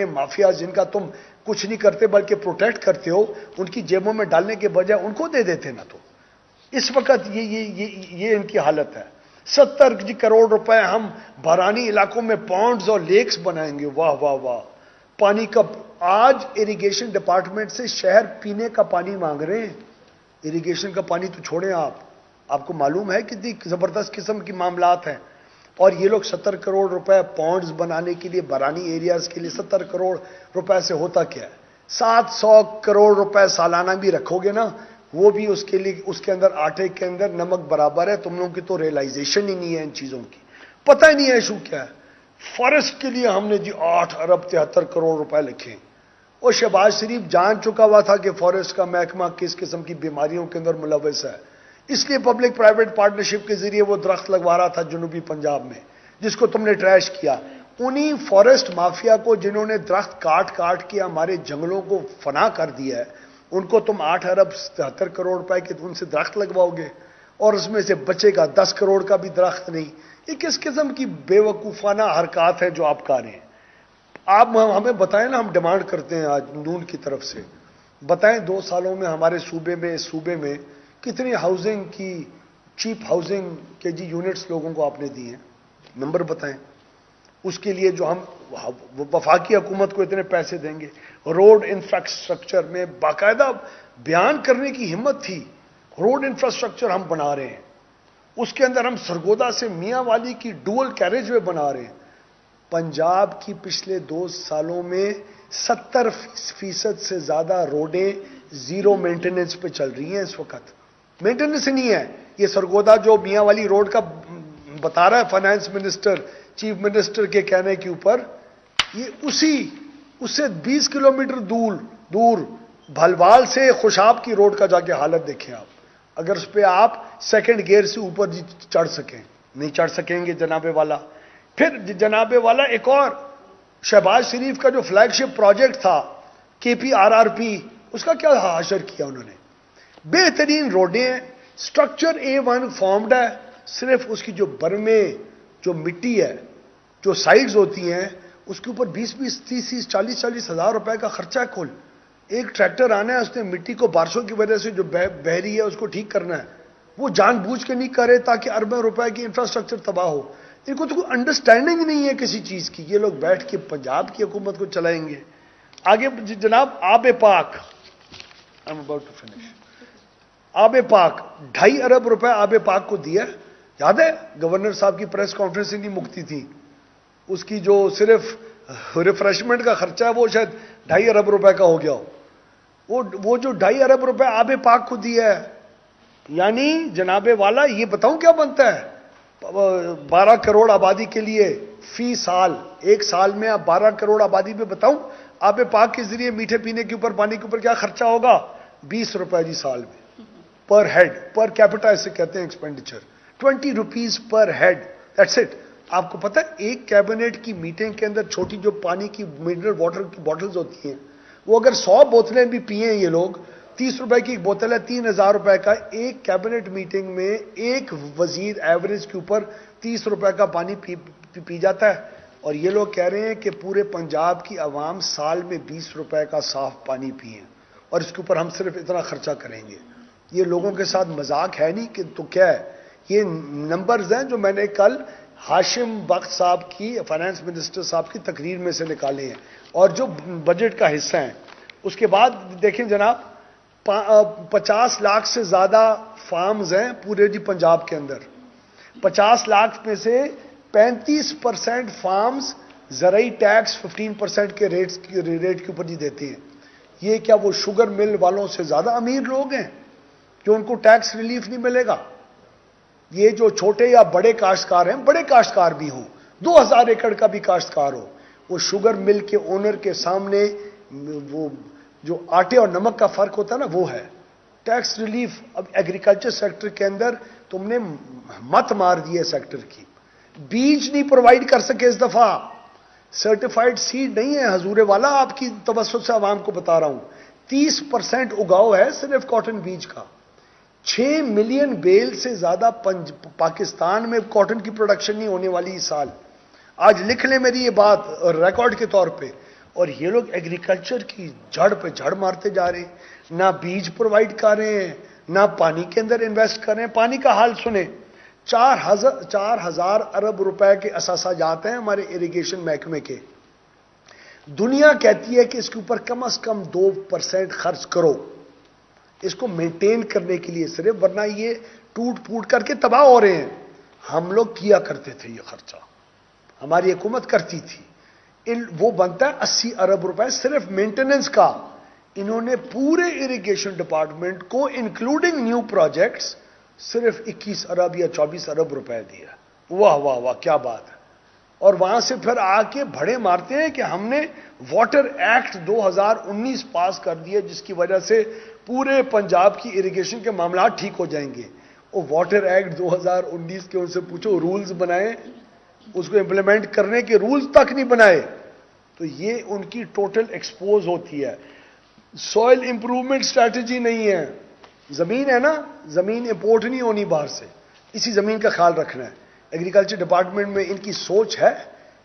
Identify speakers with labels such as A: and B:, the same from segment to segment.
A: Mafia جن کا تم کچھ نہیں کرتے بلکہ پروٹیکٹ کرتے ہو، ان کی جیبوں میں ڈالنے کے بجائے ان کو دے دیتے نا. تو اس وقت یہ ان کی حالت ہے. 70 کروڑ روپے ہم بارانی علاقوں میں پونڈز اور لیکس بنائیں گے. واہ واہ واہ. پانی کا آج اریگیشن ڈپارٹمنٹ سے شہر پینے کا پانی مانگ رہے ہیں. اریگیشن کا پانی تو چھوڑیں آپ کو معلوم ہے کتنی زبردست قسم کی معاملات ہیں. اور یہ لوگ 70 کروڑ روپے پونڈز بنانے کے لیے، بارانی ایریاز کے لیے 70 کروڑ روپے سے ہوتا کیا ہے؟ 700 کروڑ روپے سالانہ بھی رکھو گے نا، وہ بھی اس کے لیے، اس کے اندر آٹے کے اندر نمک برابر ہے. تم لوگوں کی تو ریئلائزیشن ہی نہیں ہے ان چیزوں کی، پتہ ہی نہیں ہے ایشو کیا ہے. فارسٹ کے لیے ہم نے 8 ارب 73 کروڑ روپے لکھے. اور شہباز شریف جان چکا ہوا تھا کہ فارسٹ کا محکمہ کس قسم کی بیماریوں کے اندر ملوث ہے، اس لیے پبلک پرائیویٹ پارٹنرشپ کے ذریعے وہ درخت لگوا رہا تھا جنوبی پنجاب میں، جس کو تم نے ٹریش کیا. انہی فارسٹ مافیا کو جنہوں نے درخت کاٹ کے ہمارے جنگلوں کو فنا کر دیا ہے، ان کو تم 8 ارب 73 کروڑ روپے کے ان سے درخت لگواؤ گے، اور اس میں سے بچے گا 10 کروڑ کا بھی درخت نہیں. یہ کس قسم کی بے وقوفانہ حرکات ہیں جو آپ کر رہے ہیں؟ آپ ہمیں بتائیں نا، ہم ڈیمانڈ کرتے ہیں آج نون کی طرف سے، بتائیں 2 سالوں میں ہمارے اس صوبے میں کتنی ہاؤسنگ کی، چیپ ہاؤسنگ کے یونٹس لوگوں کو آپ نے دی ہیں، نمبر بتائیں. اس کے لیے جو ہم وفاقی حکومت کو اتنے پیسے دیں گے. روڈ انفراسٹرکچر میں باقاعدہ بیان کرنے کی ہمت تھی. روڈ انفراسٹرکچر ہم بنا رہے ہیں، اس کے اندر ہم سرگودا سے میاں والی کی ڈوئل کیریج وے بنا رہے ہیں. پنجاب کی پچھلے 2 سالوں میں 70% سے زیادہ روڈیں زیرو مینٹیننس پہ چل رہی ہیں. اس وقت مینٹیننس نہیں ہے. یہ سرگودا جو میاں والی روڈ کا بتا رہا ہے فائنانس منسٹر، چیف منسٹر کے کہنے کے اوپر، یہ اس سے 20 کلومیٹر دور بھلوال سے خوشاب کی روڈ کا جا کے حالت دیکھیں آپ. اگر اس پہ آپ سیکنڈ گیئر سے اوپر چڑھ سکیں، نہیں چڑھ سکیں گے جناب والا. پھر جناب والا ایک اور شہباز شریف کا جو فلیگ شپ پروجیکٹ تھا KPRRP، اس کا کیا حشر کیا انہوں نے؟ بہترین روڈیں ہیں، سٹرکچر A1 فارمڈ ہے، صرف اس کی جو برمیں، جو مٹی ہے، جو سائڈز ہوتی ہیں، اس کے اوپر 20 30 40 ہزار روپے کا خرچہ ہے کل. ایک ٹریکٹر آنا ہے، اس نے مٹی کو بارشوں کی وجہ سے جو بہ رہی ہے اس کو ٹھیک کرنا ہے. وہ جان بوجھ کے نہیں کرے تاکہ اربوں روپے کی انفراسٹرکچر تباہ ہو. ان کو تو کوئی انڈرسٹینڈنگ نہیں ہے کسی چیز کی. یہ لوگ بیٹھ کے پنجاب کی حکومت کو چلائیں گے. آگے جناب آب پاک، آب پاک 2.5 ارب روپے آب پاک کو دیا. یاد ہے گورنر صاحب کی پریس کانفرنس ہی نہیں مکتی تھی، اس کی جو صرف ریفریشمنٹ کا خرچہ ہے وہ شاید 2.5 ارب روپے کا ہو گیا ہو. وہ جو 2.5 ارب روپے آب پاک کو دیا ہے، یعنی جناب والا یہ بتاؤں کیا بنتا ہے 12 کروڑ آبادی کے لیے فی سال، ایک سال میں آپ 12 کروڑ آبادی پہ بتاؤں آب پاک کے ذریعے میٹھے پینے کے اوپر، پانی کے اوپر کیا خرچہ ہوگا؟ 20 روپے سال میں پر ہیڈ، پر کیپٹا اسے کہتے ہیں expenditure, 20 rupees per head, that's it. آپ کو پتہ ہے ایک کیبنٹ کی میٹنگ کے اندر چھوٹی جو پانی کی منرل واٹر کی بوٹلز ہوتی ہیں، وہ اگر 100 بوتلیں بھی پیئیں یہ لوگ، 30 روپے کی ایک بوتل ہے، 3000 روپے کا. ایک کیبنٹ میٹنگ میں ایک وزیر ایوریج کے اوپر 30 روپے کا پانی پی جاتا ہے. اور یہ لوگ کہہ رہے ہیں کہ پورے پنجاب کی عوام سال میں 20 روپے کا صاف پانی پئیں، اور اس کے اوپر ہم صرف اتنا خرچہ کریں گے. یہ لوگوں کے ساتھ مذاق ہے نہیں کہ تو کیا ہے؟ یہ نمبرز ہیں جو میں نے کل ہاشم بخت صاحب کی، فائنانس منسٹر صاحب کی تقریر میں سے نکالے ہیں، اور جو بجٹ کا حصہ ہیں. اس کے بعد دیکھیں جناب 50 لاکھ سے زیادہ فارمز ہیں پورے پنجاب کے اندر. 50 لاکھ میں سے 35% فارمز زرعی ٹیکس 15% کے ریٹ کے اوپر دیتے ہیں. یہ کیا وہ شوگر مل والوں سے زیادہ امیر لوگ ہیں جو ان کو ٹیکس ریلیف نہیں ملے گا؟ یہ جو چھوٹے یا بڑے کاشتکار ہیں، بڑے کاشتکار بھی ہوں، 2000 ایکڑ کا بھی کاشتکار ہو، وہ شوگر مل کے اونر کے سامنے وہ جو آٹے اور نمک کا فرق ہوتا ہے نا، وہ ہے ٹیکس ریلیف. اب ایگریکلچر سیکٹر کے اندر تم نے مت مار دی ہے سیکٹر کی. بیج نہیں پرووائڈ کر سکے اس دفعہ، سرٹیفائیڈ سیڈ نہیں ہے حضور والا. آپ کی توسط سے عوام کو بتا رہا ہوں، 30% اگاؤ ہے صرف کاٹن بیج کا. 6 ملین بیل سے زیادہ پاکستان میں کاٹن کی پروڈکشن نہیں ہونے والی اس سال. آج لکھ لیں میری یہ بات ریکارڈ کے طور پہ. اور یہ لوگ ایگریکلچر کی جڑ پہ جڑ مارتے جا رہے ہیں، نہ بیج پرووائڈ کر رہے ہیں، نہ پانی کے اندر انویسٹ کر رہے ہیں. پانی کا حال سنیں، 4,000 ارب روپے کے اثاثہ جاتے ہیں ہمارے اریگیشن محکمے کے. دنیا کہتی ہے کہ اس کے اوپر کم از کم 2% خرچ کرو اس کو مینٹین کرنے کے لیے صرف، ورنہ یہ ٹوٹ پھوٹ کر کے تباہ ہو رہے ہیں. ہم لوگ کیا کرتے تھے یہ خرچہ، ہماری حکومت کرتی تھی. وہ بنتا ہے 80 ارب روپے صرف مینٹیننس کا. انہوں نے پورے اریگیشن ڈپارٹمنٹ کو انکلوڈنگ نیو پروجیکٹس صرف 21 ارب یا 24 ارب روپے دیا. واہ واہ واہ، کیا بات ہے. اور وہاں سے پھر آ کے بھڑے مارتے ہیں کہ ہم نے واٹر ایکٹ 2019 پاس کر دیا جس کی وجہ سے پورے پنجاب کی اریگیشن کے معاملات ٹھیک ہو جائیں گے. وہ واٹر ایکٹ 2019 کے ان سے پوچھو رولز بنائے، اس کو امپلیمنٹ کرنے کے رولز تک نہیں بنائے. تو یہ ان کی ٹوٹل ایکسپوز ہوتی ہے. سوئل امپروومنٹ اسٹریٹجی نہیں ہے. زمین ہے نا، زمین امپورٹ نہیں ہونی باہر سے، اسی زمین کا خیال رکھنا ہے. ایگریکلچر ڈپارٹمنٹ میں ان کی سوچ ہے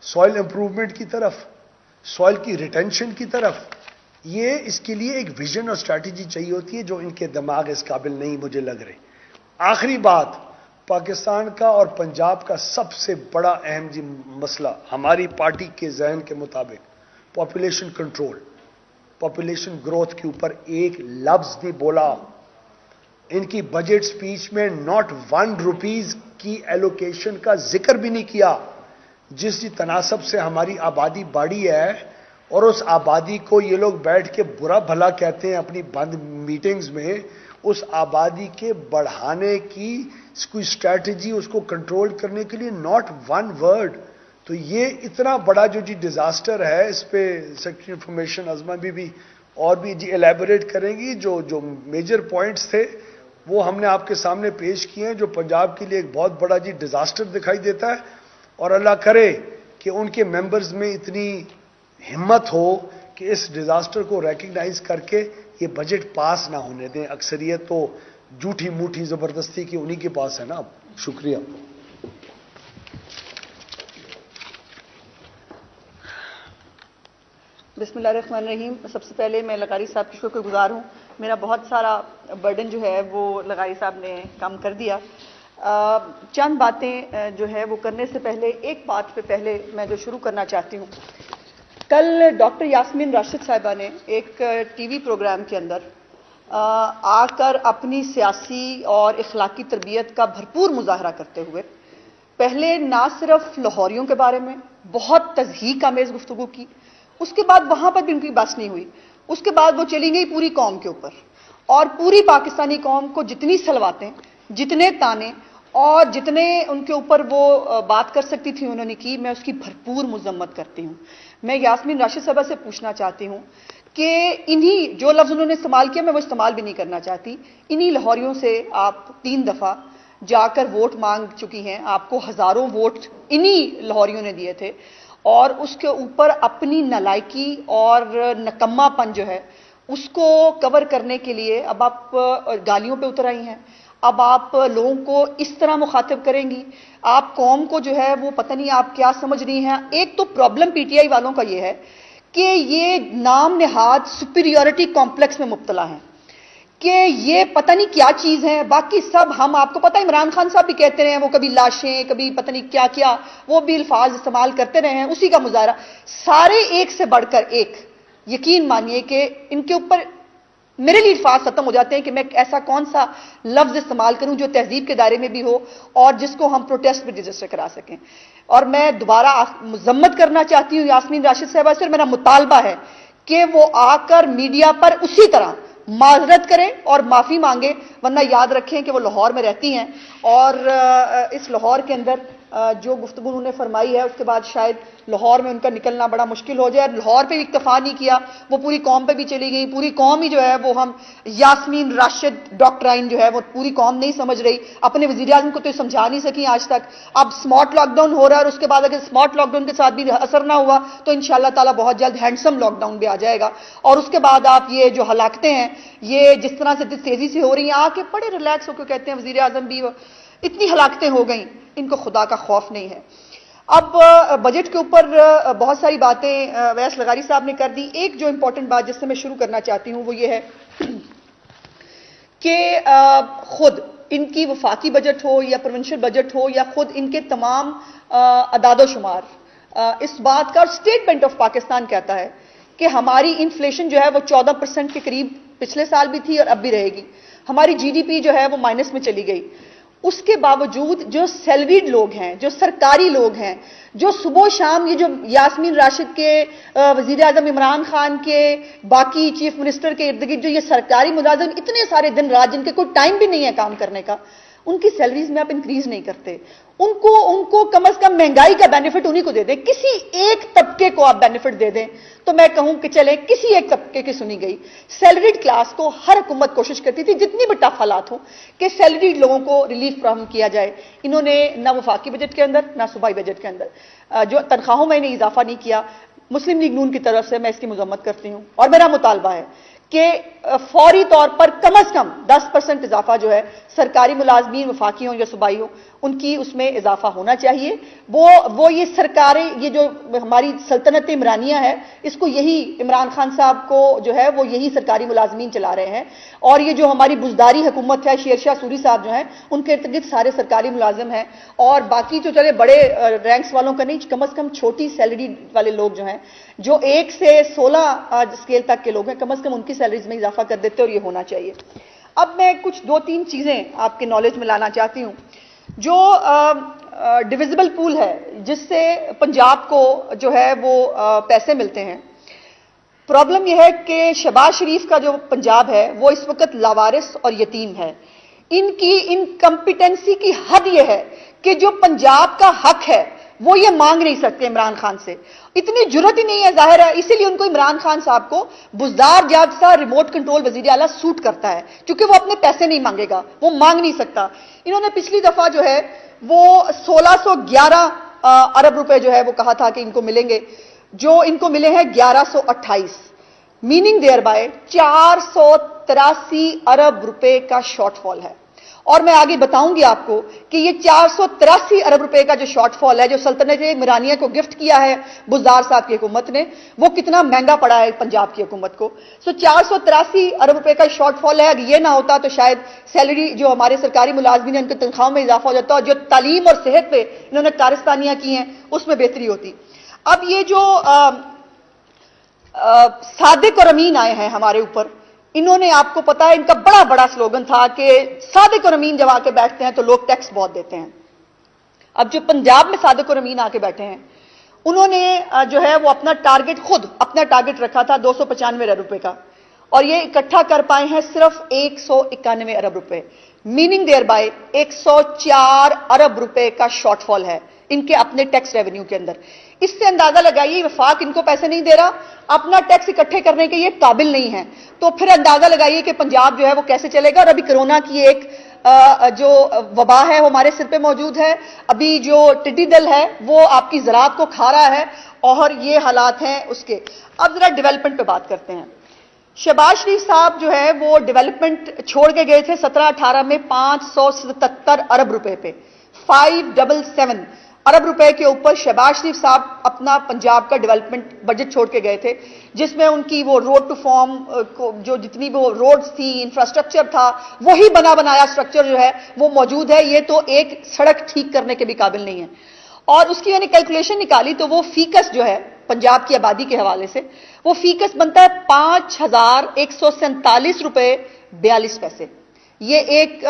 A: سوئل امپروومنٹ کی طرف، سوئل کی ریٹینشن کی طرف. یہ اس کے لیے ایک ویژن اور اسٹریٹجی چاہیے ہوتی ہے جو ان کے دماغ اس قابل نہیں مجھے لگ رہے. آخری بات، پاکستان کا اور پنجاب کا سب سے بڑا اہم مسئلہ ہماری پارٹی کے ذہن کے مطابق پاپولیشن کنٹرول، پاپولیشن گروتھ کے اوپر ایک لفظ بھی بولا. ان کی بجٹ سپیچ میں ناٹ 1 روپیز کی ایلوکیشن کا ذکر بھی نہیں کیا. جس تناسب سے ہماری آبادی بڑھی ہے اور اس آبادی کو یہ لوگ بیٹھ کے برا بھلا کہتے ہیں اپنی بند میٹنگز میں، اس آبادی کے بڑھانے کی کوئی اسٹریٹجی، اس کو کنٹرول کرنے کے لیے ناٹ 1 ورڈ. تو یہ اتنا بڑا جو ڈیزاسٹر ہے، اس پہ سیکرٹری انفارمیشن عظمہ بھی اور بھی ایلیبوریٹ کریں گی. جو میجر پوائنٹس تھے وہ ہم نے آپ کے سامنے پیش کیے ہیں، جو پنجاب کے لیے ایک بہت بڑا ڈیزاسٹر دکھائی دیتا ہے. اور اللہ کرے کہ ان کے ممبرز میں اتنی ہمت ہو کہ اس ڈیزاسٹر کو ریکگنائز کر کے یہ بجٹ پاس نہ ہونے دیں. اکثریت تو جھوٹی موٹھی زبردستی کی انہی کے پاس ہے نا. شکریہ.
B: بسم اللہ الرحمن الرحیم. سب سے پہلے میں لغاری صاحب کی شکر گزار ہوں. میرا بہت سارا برڈن جو ہے وہ لغاری صاحب نے کم کر دیا. چند باتیں جو ہے وہ کرنے سے پہلے ایک بات پہ پہلے میں جو شروع کرنا چاہتی ہوں. کل ڈاکٹر یاسمین راشد صاحبہ نے ایک ٹی وی پروگرام کے اندر آ کر اپنی سیاسی اور اخلاقی تربیت کا بھرپور مظاہرہ کرتے ہوئے پہلے نہ صرف لاہوریوں کے بارے میں بہت تضحیق آمیز گفتگو کی، اس کے بعد وہاں پر بھی ان کی بحث نہیں ہوئی. اس کے بعد وہ چلی گئی پوری قوم کے اوپر، اور پوری پاکستانی قوم کو جتنی سلواتیں، جتنے تانے اور جتنے ان کے اوپر وہ بات کر سکتی تھی انہوں نے کی. میں اس کی بھرپور مذمت کرتی ہوں. میں یاسمین راشد صاحبہ سے پوچھنا چاہتی ہوں کہ انہی جو لفظ انہوں نے استعمال کیا میں وہ استعمال بھی نہیں کرنا چاہتی. انہی لاہوریوں سے آپ 3 دفعہ جا کر ووٹ مانگ چکی ہیں. آپ کو ہزاروں ووٹ انہی لاہوریوں نے دیے تھے، اور اس کے اوپر اپنی نالائکی اور نکما پن جو ہے اس کو کور کرنے کے لیے اب آپ گالیوں پہ اتر آئی ہیں. اب آپ لوگوں کو اس طرح مخاطب کریں گی. آپ قوم کو جو ہے وہ پتہ نہیں آپ کیا سمجھ رہی ہیں. ایک تو پرابلم پی ٹی آئی والوں کا یہ ہے کہ یہ نام نہاد سپیریورٹی کمپلیکس میں مبتلا ہیں کہ یہ پتہ نہیں کیا چیز ہے. باقی سب ہم آپ کو پتہ عمران خان صاحب بھی کہتے رہے ہیں وہ کبھی لاشیں کبھی پتہ نہیں کیا کیا وہ بھی الفاظ استعمال کرتے رہے ہیں، اسی کا مظاہرہ. سارے ایک سے بڑھ کر ایک. یقین مانیے کہ ان کے اوپر میرے لیے الفاظ ختم ہو جاتے ہیں کہ میں ایسا کون سا لفظ استعمال کروں جو تہذیب کے دائرے میں بھی ہو اور جس کو ہم پروٹیسٹ بھی رجسٹر کرا سکیں. اور میں دوبارہ مذمت کرنا چاہتی ہوں یاسمین راشد صاحبہ سے، اور میرا مطالبہ ہے کہ وہ آ کر میڈیا پر اسی طرح معذرت کریں اور معافی مانگے. ورنہ یاد رکھیں کہ وہ لاہور میں رہتی ہیں، اور اس لاہور کے اندر جو گفتگو انہوں نے فرمائی ہے اس کے بعد شاید لاہور میں ان کا نکلنا بڑا مشکل ہو جائے. لاہور پہ بھی اکتفا نہیں کیا، وہ پوری قوم پہ بھی چلی گئی. پوری قوم ہی جو ہے وہ ہم یاسمین راشد ڈاکٹرائن جو ہے وہ پوری قوم نہیں سمجھ رہی. اپنے وزیر اعظم کو تو سمجھا نہیں سکی آج تک. اب سمارٹ لاک ڈاؤن ہو رہا ہے اور اس کے بعد اگر سمارٹ لاک ڈاؤن کے ساتھ بھی اثر نہ ہوا تو انشاءاللہ تعالیٰ بہت جلد ہینڈسم لاک ڈاؤن بھی آ جائے گا. اور اس کے بعد آپ یہ جو ہلاکتیں ہیں یہ جس طرح سے تیزی سے ہو رہی ہیں، آ کے بڑے ریلیکس ہو کے کہتے ہیں وزیر اعظم بھی اتنی ہلاکتیں ہو گئیں. ان کو خدا کا خوف نہیں ہے. اب بجٹ کے اوپر بہت ساری باتیں ویس لغاری صاحب نے کر دی. ایک جو امپورٹنٹ بات جس سے میں شروع کرنا چاہتی ہوں وہ یہ ہے کہ خود ان کی وفاقی بجٹ ہو یا پروونشل بجٹ ہو یا خود ان کے تمام اعداد و شمار اس بات کا, اور اسٹیٹ بینک آف پاکستان کہتا ہے کہ ہماری انفلیشن جو ہے وہ 14% کے قریب پچھلے سال بھی تھی اور اب بھی رہے گی. ہماری جی ڈی پی جو ہے وہ مائنس میں چلی گئی. اس کے باوجود جو سیلریڈ لوگ ہیں, جو سرکاری لوگ ہیں, جو صبح و شام یہ جو یاسمین راشد کے, وزیر اعظم عمران خان کے, باقی چیف منسٹر کے ارد گرد جو یہ سرکاری ملازم اتنے سارے دن رات جن کے کوئی ٹائم بھی نہیں ہے کام کرنے کا, ان کی سیلریز میں آپ انکریز نہیں کرتے. ان کو کم از کم مہنگائی کا بینیفٹ انہی کو دے دیں. کسی ایک طبقے کو آپ بینیفٹ دے دیں تو میں کہوں کہ چلے کسی ایک طبقے کی سنی گئی. سیلریڈ کلاس کو ہر حکومت کوشش کرتی تھی جتنی بھی ٹف حالات ہوں کہ سیلریڈ لوگوں کو ریلیف فراہم کیا جائے. انہوں نے نہ وفاقی بجٹ کے اندر نہ صوبائی بجٹ کے اندر جو تنخواہوں میں انہیں اضافہ نہیں کیا. مسلم لیگ نون کی طرف سے میں اس کی مذمت کرتی ہوں اور میرا مطالبہ ہے کہ فوری طور پر کم از کم 10% اضافہ جو ہے سرکاری ملازمین وفاقی ہوں یا صوبائی ہوں ان کی اس میں اضافہ ہونا چاہیے. وہ یہ سرکاریں, یہ جو ہماری سلطنت عمرانیہ ہے, اس کو یہی عمران خان صاحب کو جو ہے وہ یہی سرکاری ملازمین چلا رہے ہیں. اور یہ جو ہماری بزداری حکومت ہے, شیر شاہ سوری صاحب جو ہیں, ان کے ارد گرد سارے سرکاری ملازم ہیں. اور باقی جو چلے بڑے رینکس والوں کا نہیں, کم از کم چھوٹی سیلری والے لوگ جو ہیں, جو 1 سے 16 اسکیل تک کے لوگ ہیں, کم از کم ان کی سیلریز میں اضافہ کر دیتے, اور یہ ہونا چاہیے. اب میں کچھ 2-3 چیزیں آپ کے نالج میں لانا چاہتی ہوں. جو ڈویزبل پول ہے جس سے پنجاب کو جو ہے وہ پیسے ملتے ہیں, پرابلم یہ ہے کہ شہباز شریف کا جو پنجاب ہے وہ اس وقت لاوارث اور یتیم ہے. ان کی انکمپیٹنسی کی حد یہ ہے کہ جو پنجاب کا حق ہے وہ یہ مانگ نہیں سکتے عمران خان سے. اتنی جرت ہی نہیں ہے ظاہر ہے, اسی لیے ان کو عمران خان صاحب کو بزدار جیسا ریموٹ کنٹرول وزیر اعلیٰ سوٹ کرتا ہے, کیونکہ وہ اپنے پیسے نہیں مانگے گا, وہ مانگ نہیں سکتا. انہوں نے پچھلی دفعہ جو ہے وہ 1611 ارب روپے جو ہے وہ کہا تھا کہ ان کو ملیں گے, جو ان کو ملے ہیں 1128, میننگ دیئر بائی 483 ارب روپے کا شارٹ فال ہے. اور میں آگے بتاؤں گی آپ کو کہ یہ 483 ارب روپے کا جو شارٹ فال ہے جو سلطنت عمرانیہ کو گفٹ کیا ہے بزدار صاحب کی حکومت نے, وہ کتنا مہنگا پڑا ہے پنجاب کی حکومت کو. 483 ارب روپے کا شارٹ فال ہے. اگر یہ نہ ہوتا تو شاید سیلری جو ہمارے سرکاری ملازمین ہیں ان کی تنخواہوں میں اضافہ ہو جاتا, اور جو تعلیم اور صحت پہ انہوں نے کارستانیاں کی ہیں اس میں بہتری ہوتی. اب یہ جو صادق اور امین آئے ہیں ہمارے اوپر, انہوں نے, آپ کو پتا ہے ان کا بڑا بڑا سلوگن تھا کہ صادق اور امین جب آ کے بیٹھتے ہیں تو لوگ ٹیکس بہت دیتے ہیں. اب جو پنجاب میں صادق اور امین آ کے بیٹھے ہیں, انہوں نے جو ہے وہ اپنا ٹارگٹ, خود اپنا ٹارگٹ رکھا تھا 295 ارب روپے کا, اور یہ اکٹھا کر پائے ہیں صرف 191 ارب روپے, میننگ دیئر بائی 104 ارب روپے کا شارٹ فال ہے ان کے اپنے ٹیکس ریونیو کے اندر. اس سے اندازہ لگائیے وفاق ان کو پیسے نہیں دے رہا, اپنا ٹیکس اکٹھے کرنے کے یہ قابل نہیں ہے, تو پھر اندازہ لگائیے کہ پنجاب جو ہے وہ کیسے چلے گا. اور ابھی کرونا کی ایک جو وبا ہے وہ ہمارے سر پہ موجود ہے, ابھی جو ٹڈی دل ہے وہ آپ کی زراعت کو کھا رہا ہے, اور یہ حالات ہیں اس کے. اب ذرا ڈیولپمنٹ پہ بات کرتے ہیں. شہباز شریف صاحب جو ہے وہ ڈیولپمنٹ چھوڑ کے گئے تھے 17-18 میں 577 ارب روپے پہ, 577 ارب روپے کے اوپر شہباز شریف صاحب اپنا پنجاب کا ڈیولپمنٹ بجٹ چھوڑ کے گئے تھے, جس میں ان کی وہ روڈ ٹو فارم جو جتنی بھی وہ روڈز تھی, انفراسٹرکچر تھا, وہی بنا بنایا اسٹرکچر جو ہے وہ موجود ہے. یہ تو ایک سڑک ٹھیک کرنے کے بھی قابل نہیں ہے. اور اس کی میں نے کیلکولیشن نکالی تو وہ فیکس جو ہے پنجاب کی آبادی کے حوالے سے وہ فیکس بنتا ہے 5147 روپے 42 پیسے. یہ ایک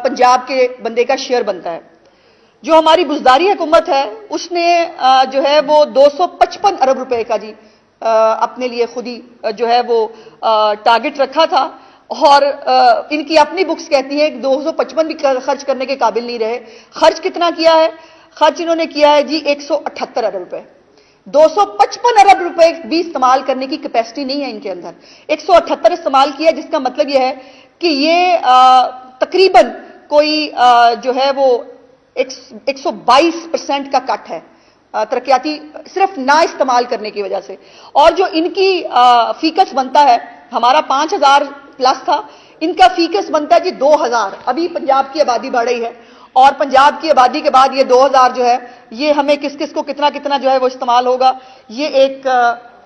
B: پنجاب کے بندے کا شیئر بنتا ہے. جو ہماری بزداری حکومت ہے اس نے جو ہے وہ 255 ارب روپے کا اپنے لیے خود ہی جو ہے وہ ٹارگٹ رکھا تھا, اور ان کی اپنی بکس کہتی ہیں کہ 255 بھی خرچ کرنے کے قابل نہیں رہے. خرچ کتنا کیا ہے؟ خرچ انہوں نے کیا ہے 178 ارب روپے. 255 ارب روپے بھی استعمال کرنے کی کیپیسٹی نہیں ہے ان کے اندر, 178 استعمال کیا, جس کا مطلب یہ ہے کہ یہ تقریباً کوئی جو ہے وہ 122% کا کٹ ہے ترقیاتی صرف نہ استعمال کرنے کی وجہ سے. اور جو ان کی فیکس بنتا ہے, ہمارا 5000 پلس تھا, ان کا فیکس بنتا ہے 2000. ابھی پنجاب کی آبادی بڑھ رہی ہے اور پنجاب کی آبادی کے بعد یہ 2000 جو ہے یہ ہمیں کس کس کو کتنا کتنا جو ہے وہ استعمال ہوگا، یہ ایک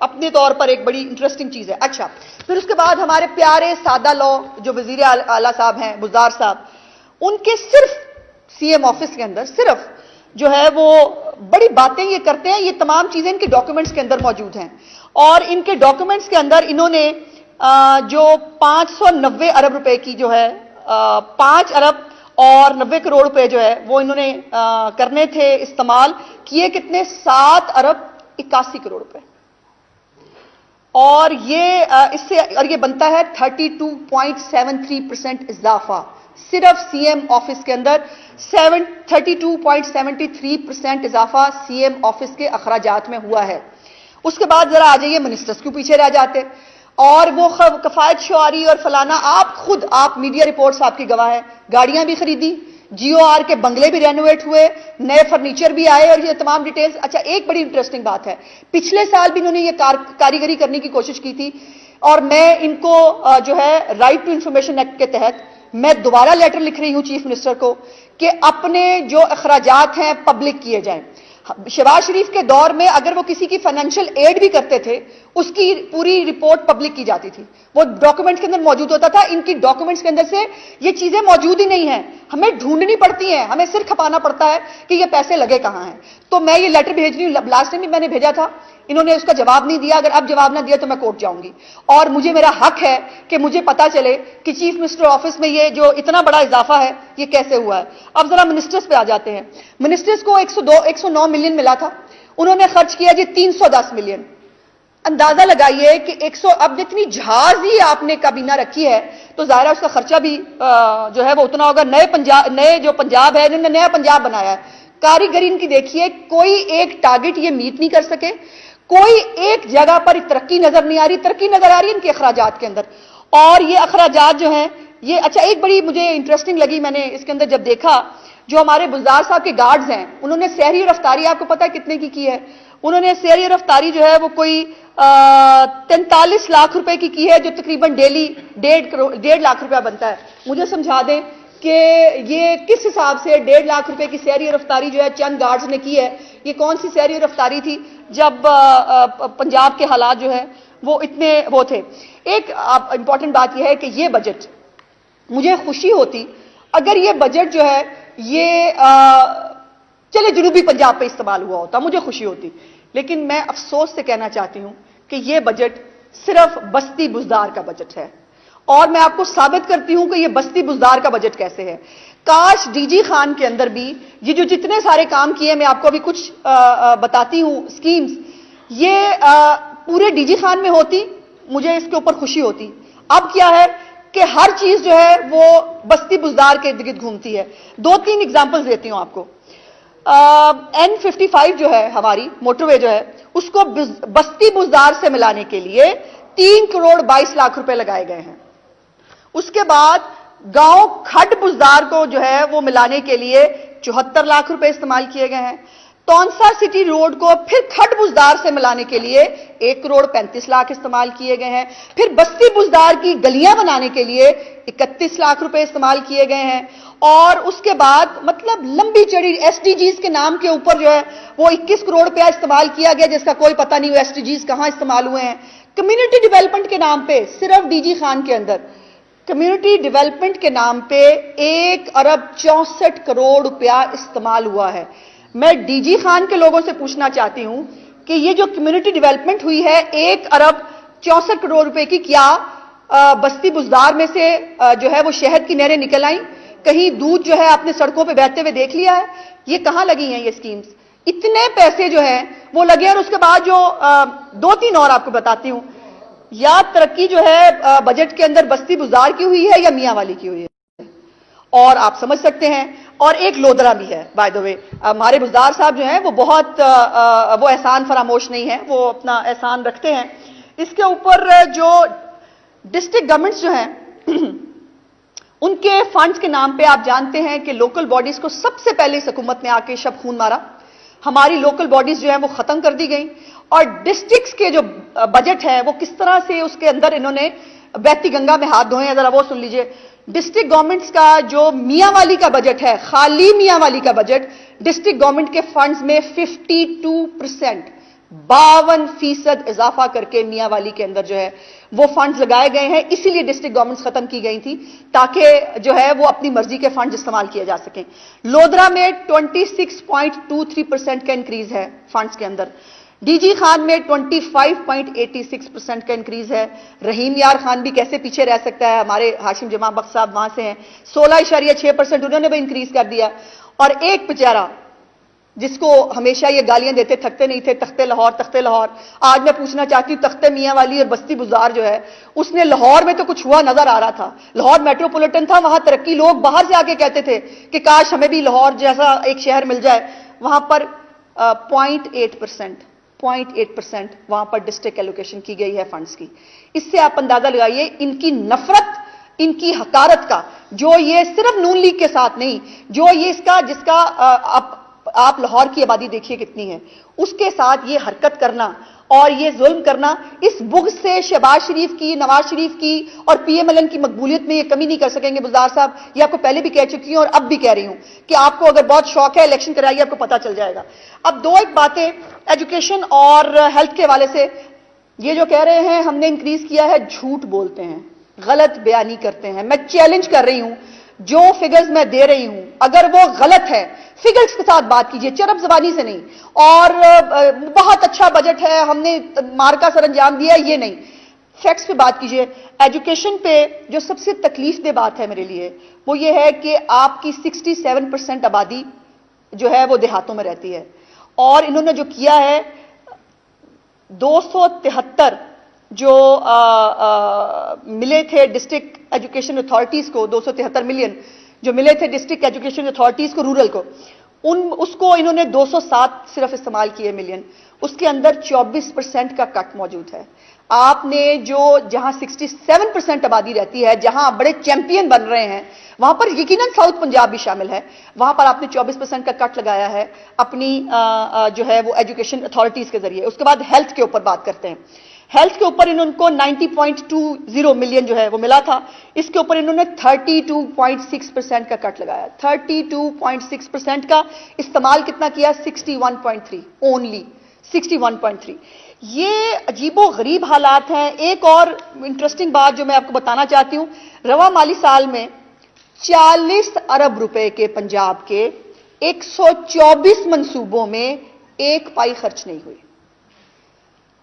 B: اپنے طور پر ایک بڑی انٹرسٹنگ چیز ہے. اچھا، پھر اس کے بعد ہمارے پیارے سادہ لو جو وزیر اعلیٰ صاحب ہیں بزدار صاحب، ان کے صرف سی ایم آفس کے اندر صرف جو ہے وہ بڑی باتیں یہ کرتے ہیں. یہ تمام چیزیں ان کے ڈاکیومنٹس کے اندر موجود ہیں، اور ان کے ڈاکیومنٹس کے اندر انہوں نے جو 590 ارب روپے کی جو ہے 5 ارب اور 90 کروڑ روپے جو ہے وہ انہوں نے کرنے تھے استعمال، کیے کتنے 7 ارب 81 کروڑ روپے. اور اس سے اور یہ بنتا ہے 32.73% اضافہ صرف سی ایم آفس کے اندر. 32.73% اضافہ سی ایم آفس کے اخراجات میں ہوا ہے. اس کے بعد ذرا آ جائیے منسٹرز کیوں پیچھے رہ جاتے، اور وہ کفایت شعاری اور فلانا، آپ میڈیا رپورٹس آپ کی گواہ ہیں، گاڑیاں بھی خریدی، جی او آر کے بنگلے بھی رینوویٹ ہوئے، نئے فرنیچر بھی آئے، اور یہ تمام ڈیٹیلز. اچھا، ایک بڑی انٹرسٹنگ بات ہے، پچھلے سال بھی انہوں نے یہ کاریگری کرنے کی کوشش کی تھی، اور میں ان کو جو ہے رائٹ ٹو انفارمیشن ایکٹ کے تحت میں دوبارہ لیٹر لکھ رہی ہوں چیف منسٹر کو کہ اپنے جو اخراجات ہیں پبلک کیے جائیں. شہباز شریف کے دور میں اگر وہ کسی کی فائنینشیل ایڈ بھی کرتے تھے اس کی پوری رپورٹ پبلک کی جاتی تھی، وہ ڈاکومنٹس کے اندر موجود ہوتا تھا. ان کی ڈاکومنٹس کے اندر سے یہ چیزیں موجود ہی نہیں ہیں، ہمیں ڈھونڈنی پڑتی ہیں، ہمیں سر کھپانا پڑتا ہے کہ یہ پیسے لگے کہاں ہیں. تو میں یہ لیٹر بھیج رہی ہوں، لاسٹ ٹائم بھی میں نے بھیجا تھا، انہوں نے اس کا جواب نہیں دیا. اگر اب جواب نہ دیا تو میں کورٹ جاؤں گی، اور مجھے میرا حق ہے کہ مجھے پتا چلے کہ چیف منسٹر آفس میں یہ جو اتنا بڑا اضافہ ہے یہ کیسے ہوا ہے. اب ذرا منسٹرز پہ آ جاتے ہیں. منسٹرز کو 109 ملین ملا تھا، انہوں نے خرچ کیا جی 310 ملین. اندازہ لگائیے کہ اب جتنی جہاز ہی آپ نے کابینہ رکھی ہے تو ظاہر ہے اس کا خرچہ بھی جو ہے وہ اتنا ہوگا. نئے جو پنجاب ہے انہوں نے نیا پنجاب بنایا ہے. کاریگری ان کی دیکھیے، کوئی ایک ٹارگٹ یہ میٹ نہیں کر سکے، کوئی ایک جگہ پر ترقی نظر نہیں آ رہی. ترقی نظر آ رہی ہے ان کے اخراجات کے اندر. اور یہ اخراجات جو ہیں یہ اچھا ایک بڑی مجھے انٹرسٹنگ لگی، میں نے اس کے اندر جب دیکھا جو ہمارے بلدار صاحب کے گارڈز ہیں انہوں نے سحری اور افطاری آپ کو پتا ہے کتنے کی ہے؟ انہوں نے سحری اور افطاری جو ہے وہ کوئی 43 لاکھ روپے کی ہے، جو تقریباً ڈیلی 1.5 لاکھ روپیہ بنتا ہے. مجھے سمجھا دیں کہ یہ کس حساب سے 1.5 لاکھ روپے کی سحری اور افطاری جو ہے چند گارڈز نے کی ہے. یہ کون سی سحری اور افطاری تھی جب پنجاب کے حالات جو ہے وہ اتنے وہ تھے. ایک امپورٹنٹ بات یہ ہے کہ یہ بجٹ مجھے خوشی ہوتی اگر یہ بجٹ جو ہے یہ چلے جنوبی پنجاب پہ استعمال ہوا ہوتا، مجھے خوشی ہوتی. لیکن میں افسوس سے کہنا چاہتی ہوں کہ یہ بجٹ صرف بستی بزدار کا بجٹ ہے، اور میں آپ کو ثابت کرتی ہوں کہ یہ بستی بزدار کا بجٹ کیسے ہے. کاش ڈی جی خان کے اندر بھی یہ جو جتنے سارے کام کیے میں آپ کو ابھی کچھ بتاتی ہوں اسکیمز، یہ پورے ڈی جی خان میں ہوتی مجھے اس کے اوپر خوشی ہوتی. اب کیا ہے کہ ہر چیز جو ہے وہ بستی بزدار کے ارد گرد گھومتی ہے. 2-3 ایگزامپلز دیتی ہوں آپ کو. N55 جو ہے ہماری موٹر وے جو ہے اس کو بستی بزدار سے ملانے کے لیے 3 کروڑ 22 لاکھ روپے لگائے گئے ہیں. اس کے بعد گاؤں کھڈ بزدار کو جو ہے وہ ملانے کے لیے 74 لاکھ روپے استعمال کیے گئے ہیں. تونسا سٹی روڈ کو پھر کھڈ بزدار سے ملانے کے لیے 1 کروڑ 35 لاکھ استعمال کیے گئے ہیں. پھر بستی بزدار کی گلیاں بنانے کے لیے 31 لاکھ روپے استعمال کیے گئے ہیں. اور اس کے بعد مطلب لمبی چڑی ایس ڈی جیز کے نام کے اوپر جو ہے وہ 21 کروڑ روپیہ استعمال کیا گیا جس کا کوئی پتہ نہیں ہوا ایس ڈی جیز کہاں استعمال ہوئے ہیں. کمیونٹی ڈیولپمنٹ کے نام پہ صرف ڈی جی خان کے اندر کمیونٹی ڈیولپمنٹ کے نام پہ 1 ارب 64 کروڑ روپیہ استعمال ہوا ہے. میں ڈی جی خان کے لوگوں سے پوچھنا چاہتی ہوں کہ یہ جو کمیونٹی ڈیولپمنٹ ہوئی ہے 1 ارب 64 کروڑ روپے کی، کیا بستی بزدار میں سے جو ہے وہ شہد کی نہریں نکل آئیں؟ کہیں دودھ جو ہے آپ نے سڑکوں پہ بہتے ہوئے دیکھ لیا ہے؟ یہ کہاں لگی ہیں یہ اسکیمز؟ اتنے پیسے جو ہیں وہ لگے. اور اس کے بعد جو 2-3 اور آپ کو بتاتی ہوں. یا ترقی جو ہے بجٹ کے اندر بستی بزدار کی ہوئی ہے یا میاں والی کی ہوئی ہے، اور آپ سمجھ سکتے ہیں. اور ایک لودرا بھی ہے بائی دا وے. ہمارے بزدار صاحب جو ہیں وہ بہت وہ احسان فراموش نہیں ہیں، وہ اپنا احسان رکھتے ہیں. اس کے اوپر جو ڈسٹرکٹ گورنمنٹس جو ہیں ان کے فنڈز کے نام پہ آپ جانتے ہیں کہ لوکل باڈیز کو سب سے پہلے اس حکومت نے آ کے شب خون مارا. ہماری لوکل باڈیز جو ہیں وہ ختم کر دی گئیں. اور ڈسٹرکٹس کے جو بجٹ ہے وہ کس طرح سے اس کے اندر انہوں نے بہتی گنگا میں ہاتھ دھوئیں, ذرا وہ سن لیجئے. ڈسٹرکٹ گورنمنٹس کا جو میاں والی کا بجٹ ہے, خالی میاں والی کا بجٹ, ڈسٹرکٹ گورنمنٹ کے فنڈز میں 52%, 52% اضافہ کر کے میاں والی کے اندر جو ہے وہ فنڈز لگائے گئے ہیں. اسی لیے ڈسٹرکٹ گورنمنٹس ختم کی گئی تھی تاکہ جو ہے وہ اپنی مرضی کے فنڈز استعمال کیے جا سکیں. لودھرا میں 26.23% کا انکریز ہے فنڈز کے اندر. ڈی جی خان میں 25.86% کا انکریز ہے. رحیم یار خان بھی کیسے پیچھے رہ سکتا ہے, ہمارے ہاشم جمع بخش صاحب وہاں سے ہیں, 16.6% انہوں نے بھی انکریز کر دیا. اور ایک بیچارہ جس کو ہمیشہ یہ گالیاں دیتے تھکتے نہیں تھے, تختے لاہور تختے لاہور, آج میں پوچھنا چاہتی ہوں تختے میاں والی اور بستی بزار جو ہے, اس نے لاہور میں تو کچھ ہوا نظر آ رہا تھا. لاہور میٹروپولیٹن تھا, وہاں ترقی, لوگ باہر سے آ کے کہتے تھے کہ کاش ہمیں بھی لاہور جیسا ایک شہر مل جائے. وہاں پر 0.8% وہاں پر ڈسٹرکٹ ایلوکیشن کی گئی ہے فنڈز کی. اس سے آپ اندازہ لگائیے ان کی نفرت, ان کی حقارت کا, جو یہ صرف نون لیگ کے ساتھ نہیں, جو یہ اس کا جس کا آپ لاہور کی آبادی دیکھیے کتنی ہے, اس کے ساتھ یہ حرکت کرنا اور یہ ظلم کرنا, اس بغض سے شہباز شریف کی, نواز شریف کی اور پی ایم ایل این کی مقبولیت میں یہ کمی نہیں کر سکیں گے. بزدار صاحب, یہ آپ کو پہلے بھی کہہ چکی ہوں اور اب بھی کہہ رہی ہوں کہ آپ کو اگر بہت شوق ہے الیکشن کرائیے, آپ کو پتہ چل جائے گا. اب دو ایک باتیں ایجوکیشن اور ہیلتھ کے حوالے سے. یہ جو کہہ رہے ہیں ہم نے انکریز کیا ہے, جھوٹ بولتے ہیں, غلط بیانی کرتے ہیں. میں چیلنج کر رہی ہوں, جو فگرز میں دے رہی ہوں اگر وہ غلط ہے, فگرز کے ساتھ بات کیجئے, چرب زبانی سے نہیں. اور بہت اچھا بجٹ ہے, ہم نے مارکا سر انجام دیا, یہ نہیں, فیکٹس پہ بات کیجئے. ایجوکیشن پہ جو سب سے تکلیف دہ بات ہے میرے لیے وہ یہ ہے کہ آپ کی 67% آبادی جو ہے وہ دیہاتوں میں رہتی ہے, اور انہوں نے جو کیا ہے 273 جو ملے تھے ڈسٹرکٹ ایجوکیشن اتھارٹیز کو, 273 ملین جو ملے تھے ڈسٹرکٹ ایجوکیشن اتھارٹیز کو رورل کو, اس کو انہوں نے 207 صرف استعمال کیے ملین. اس کے اندر 24% کا کٹ موجود ہے. آپ نے جو جہاں 67% آبادی رہتی ہے, جہاں بڑے چیمپئن بن رہے ہیں, وہاں پر یقیناً ساؤتھ پنجاب بھی شامل ہے, وہاں پر آپ نے 24% کا کٹ لگایا ہے اپنی جو ہے وہ ایجوکیشن اتھارٹیز کے ذریعے. اس کے بعد ہیلتھ کے اوپر بات کرتے ہیں. ہیلتھ کے اوپر انہوں کو 90.20 ملین جو ہے وہ ملا تھا, اس کے اوپر انہوں نے 32.6% کا کٹ لگایا. 32.6% کا استعمال کتنا کیا, 61.3, اونلی 61.3. یہ عجیب و غریب حالات ہیں. ایک اور انٹرسٹنگ بات جو میں آپ کو بتانا چاہتی ہوں, رواں مالی سال میں 40 ارب روپے کے پنجاب کے 124 منصوبوں میں ایک پائی خرچ نہیں ہوئی.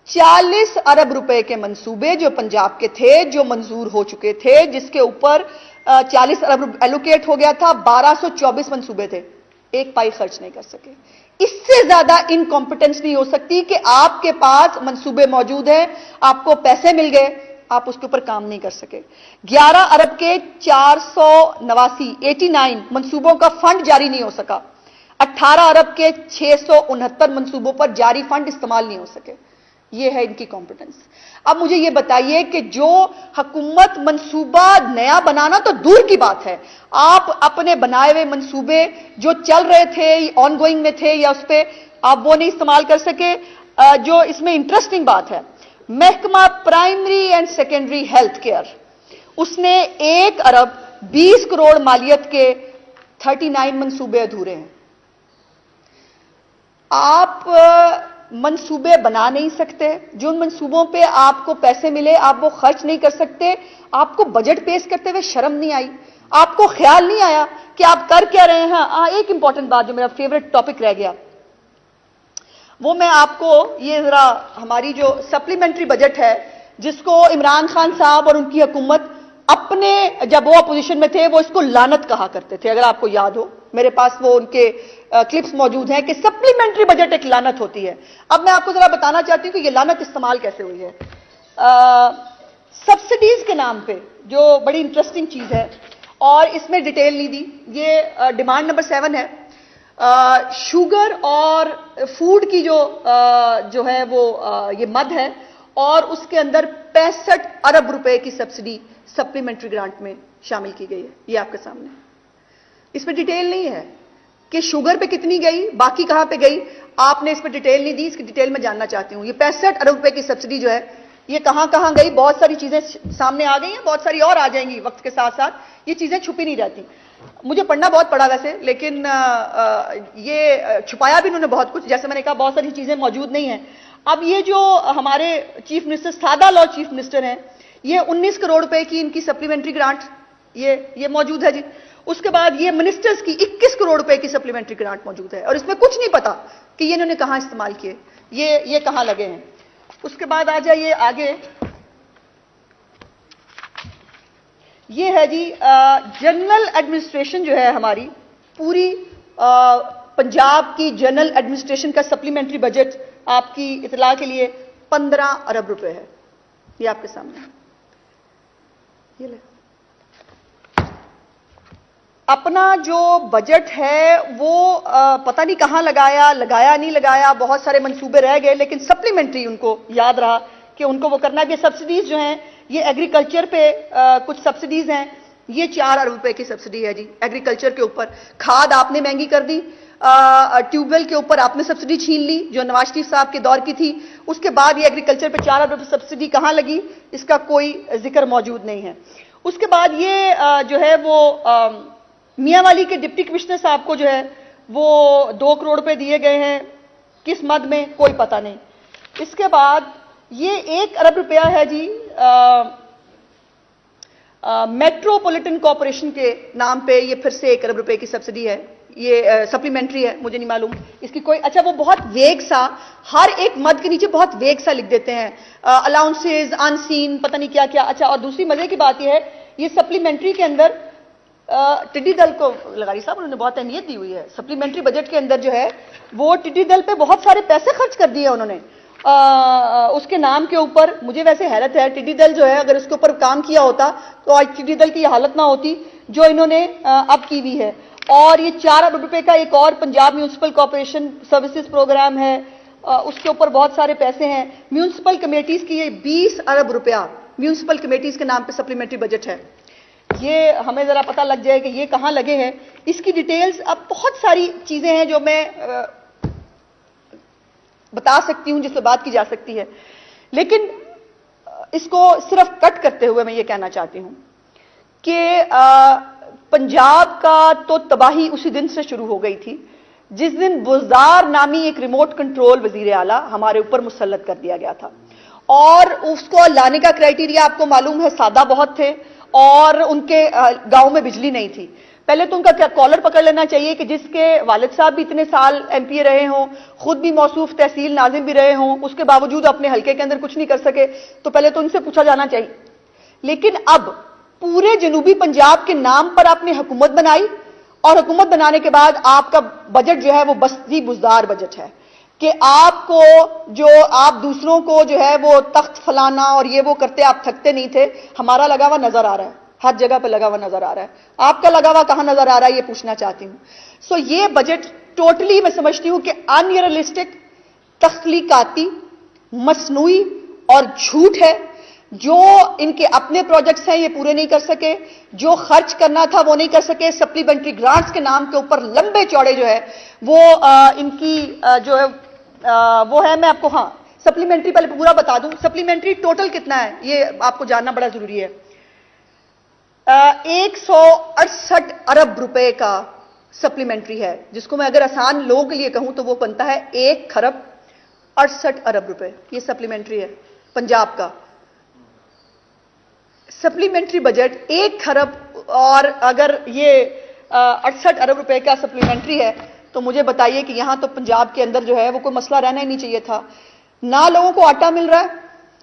B: 40 ارب روپے کے منصوبے جو پنجاب کے تھے, جو منظور ہو چکے تھے, جس کے اوپر 40 ارب ایلوکیٹ ہو گیا تھا, 1224 منصوبے تھے, ایک پائی خرچ نہیں کر سکے. اس سے زیادہ انکمپٹنس نہیں ہو سکتی کہ آپ کے پاس منصوبے موجود ہیں, آپ کو پیسے مل گئے, آپ اس کے اوپر کام نہیں کر سکے. 11 ارب کے 489 منصوبوں کا فنڈ جاری نہیں ہو سکا. 18 ارب کے 669 منصوبوں پر جاری فنڈ استعمال نہیں ہو سکے. یہ ہے ان کی کمپٹنس. اب مجھے یہ بتائیے کہ جو حکومت منصوبہ نیا بنانا تو دور کی بات ہے, آپ اپنے بنائے ہوئے منصوبے جو چل رہے تھے, آن گوئنگ میں تھے, یا اس پہ آپ وہ نہیں استعمال کر سکے. جو اس میں انٹرسٹنگ بات ہے, محکمہ primary and secondary health care, اس نے 1 ارب 20 کروڑ مالیت کے 39 منصوبے ادھورے ہیں. آپ منصوبے بنا نہیں سکتے, جو ان منصوبوں پہ آپ کو پیسے ملے آپ وہ خرچ نہیں کر سکتے. آپ کو بجٹ پیش کرتے ہوئے شرم نہیں آئی, آپ کو خیال نہیں آیا کہ آپ کر کیا رہے ہیں. ایک امپورٹنٹ بات جو میرا فیوریٹ ٹاپک رہ گیا, وہ میں آپ کو یہ ذرا, ہماری جو سپلیمنٹری بجٹ ہے جس کو عمران خان صاحب اور ان کی حکومت اپنے جب وہ اپوزیشن میں تھے وہ اس کو لعنت کہا کرتے تھے, اگر آپ کو یاد ہو, میرے پاس وہ ان کے کلپس موجود ہیں کہ سپلیمنٹری بجٹ ایک لعنت ہوتی ہے. اب میں آپ کو ذرا بتانا چاہتی ہوں کہ یہ لعنت استعمال کیسے ہوئی ہے. سبسڈیز کے نام پہ, جو بڑی انٹرسٹنگ چیز ہے اور اس میں ڈیٹیل نہیں دی, یہ ڈیمانڈ نمبر 7 ہے. شوگر اور فوڈ کی جو ہے وہ یہ مد ہے, اور اس کے اندر 65 ارب روپے کی سبسڈی سپلیمنٹری گرانٹ میں شامل کی گئی ہے. یہ آپ کے سامنے, اس میں ڈیٹیل نہیں ہے کہ شوگر پہ کتنی گئی, باقی کہاں پہ گئی, آپ نے اس پہ ڈیٹیل نہیں دی. اس کی ڈیٹیل میں جاننا چاہتی ہوں. یہ 65 ارب روپے کی سبسڈی جو ہے یہ کہاں کہاں گئی, بہت ساری چیزیں سامنے آ گئی ہیں, بہت ساری اور آ جائیں گی وقت کے ساتھ ساتھ, یہ چیزیں چھپی نہیں رہتی. مجھے پڑھنا بہت پڑا ویسے, لیکن یہ چھپایا بھی انہوں نے بہت کچھ, جیسے میں نے کہا بہت ساری چیزیں موجود نہیں ہیں. اب یہ جو ہمارے چیف منسٹر, سادہ لا چیف منسٹر ہیں, یہ 19 کروڑ روپے کی ان کی سپلیمنٹری گرانٹ یہ موجود ہے جی. اس کے بعد یہ منسٹرز کی 21 کروڑ روپے کی سپلیمنٹری گرانٹ موجود ہے, اور اس میں کچھ نہیں پتا کہ یہ انہوں نے کہاں استعمال کیے, یہ کہاں لگے ہیں. اس کے بعد آ جائیے آگے, یہ ہے جی جنرل ایڈمنسٹریشن جو ہے ہماری پوری پنجاب کی جنرل ایڈمنسٹریشن کا سپلیمنٹری بجٹ آپ کی اطلاع کے لیے 15 ارب روپے ہے. یہ آپ کے سامنے یہ لے. اپنا جو بجٹ ہے وہ پتہ نہیں کہاں لگایا نہیں لگایا, بہت سارے منصوبے رہ گئے, لیکن سپلیمنٹری ان کو یاد رہا کہ ان کو وہ کرنا بھی. سبسڈیز جو ہیں یہ ایگریکلچر پہ کچھ سبسڈیز ہیں, یہ 4 ارب روپے کی سبسڈی ہے جی ایگریکلچر کے اوپر. کھاد آپ نے مہنگی کر دی, ٹیوب ویل کے اوپر آپ نے سبسڈی چھین لی جو نواز شریف صاحب کے دور کی تھی. اس کے بعد یہ ایگریکلچر پہ 4 ارب روپے سبسڈی کہاں لگی, اس کا کوئی ذکر موجود نہیں ہے. اس کے بعد یہ جو ہے وہ میاں والی کے ڈپٹی کمشنر صاحب کو جو ہے وہ 2 کروڑ روپے دیے گئے ہیں, کس مد میں کوئی پتہ نہیں. اس کے بعد یہ 1 ارب روپیہ ہے جی میٹروپولیٹن کارپوریشن کے نام پہ, یہ پھر سے 1 ارب روپے کی سبسڈی ہے, یہ سپلیمنٹری ہے, مجھے نہیں معلوم اس کی کوئی. اچھا وہ بہت ویگ سا, ہر ایک مد کے نیچے بہت ویگ سا لکھ دیتے ہیں, الاؤنسز ان سین پتہ نہیں کیا کیا. اچھا اور دوسری مزے کی بات یہ ہے, یہ سپلیمنٹری کے اندر ٹڈی دل کو لغاری صاحب انہوں نے بہت اہمیت دی ہوئی ہے. سپلیمنٹری بجٹ کے اندر جو ہے وہ ٹڈی دل پہ بہت سارے پیسے خرچ کر دیے انہوں نے اس کے نام کے اوپر. مجھے ویسے حیرت ہے, ٹڈی دل جو ہے اگر اس کے اوپر کام کیا ہوتا تو آج ٹڈی دل کی یہ حالت نہ ہوتی جو انہوں نے اب کی ہوئی ہے. اور یہ 4 ارب روپے کا ایک اور Punjab municipal corporation services programme ہے, اس کے اوپر بہت سارے پیسے ہیں. میونسپل کمیٹیز کی یہ 20 ارب روپیہ میونسپل کمیٹیز کے نام پہ سپلیمنٹری بجٹ ہے. یہ ہمیں ذرا پتہ لگ جائے کہ یہ کہاں لگے ہیں. اس کی ڈیٹیلز, اب بہت ساری چیزیں ہیں جو میں بتا سکتی ہوں, جس پہ بات کی جا سکتی ہے, لیکن اس کو صرف کٹ کرتے ہوئے میں یہ کہنا چاہتی ہوں کہ پنجاب کا تو تباہی اسی دن سے شروع ہو گئی تھی جس دن بزدار نامی ایک ریموٹ کنٹرول وزیر اعلیٰ ہمارے اوپر مسلط کر دیا گیا تھا. اور اس کو لانے کا کرائٹیریا آپ کو معلوم ہے سادہ بہت تھے, اور ان کے گاؤں میں بجلی نہیں تھی. پہلے تو ان کا کالر پکڑ لینا چاہیے کہ جس کے والد صاحب بھی اتنے سال ایم پی اے رہے ہوں, خود بھی موصوف تحصیل ناظم بھی رہے ہوں, اس کے باوجود اپنے حلقے کے اندر کچھ نہیں کر سکے, تو پہلے تو ان سے پوچھا جانا چاہیے. لیکن اب پورے جنوبی پنجاب کے نام پر آپ نے حکومت بنائی, اور حکومت بنانے کے بعد آپ کا بجٹ جو ہے وہ بستی بزدار بجٹ ہے کہ آپ کو جو آپ دوسروں کو جو ہے وہ تخت فلانا اور یہ وہ کرتے آپ تھکتے نہیں تھے. ہمارا لگا ہوا نظر آ رہا ہے, ہر جگہ پہ لگا ہوا نظر آ رہا ہے. آپ کا لگا ہوا کہاں نظر آ رہا ہے یہ پوچھنا چاہتی ہوں. سو یہ بجٹ ٹوٹلی میں سمجھتی ہوں کہ ان ریئلسٹک, تخلیقاتی, مصنوعی اور جھوٹ ہے. جو ان کے اپنے پروجیکٹس ہیں یہ پورے نہیں کر سکے, جو خرچ کرنا تھا وہ نہیں کر سکے. سپلیمنٹری گرانٹس کے نام کے اوپر لمبے چوڑے جو ہے وہ ان کی جو ہے وہ ہے. میں آپ کو سپلیمنٹری پہلے پورا بتا دوں, سپلیمنٹری ٹوٹل کتنا ہے یہ آپ کو جاننا بڑا ضروری ہے. 168 ارب روپے کا سپلیمنٹری ہے, جس کو میں اگر آسان لوگوں کے لیے کہوں تو وہ بنتا ہے 1 کھرب 68 ارب روپے. یہ سپلیمنٹری ہے پنجاب کا سپلیمنٹری بجٹ 1 کھرب. اور اگر یہ 68 ارب روپے کا سپلیمنٹری ہے تو مجھے بتائیے کہ یہاں تو پنجاب کے اندر جو ہے وہ کوئی مسئلہ رہنا ہی نہیں چاہیے تھا. نہ لوگوں کو آٹا مل رہا ہے,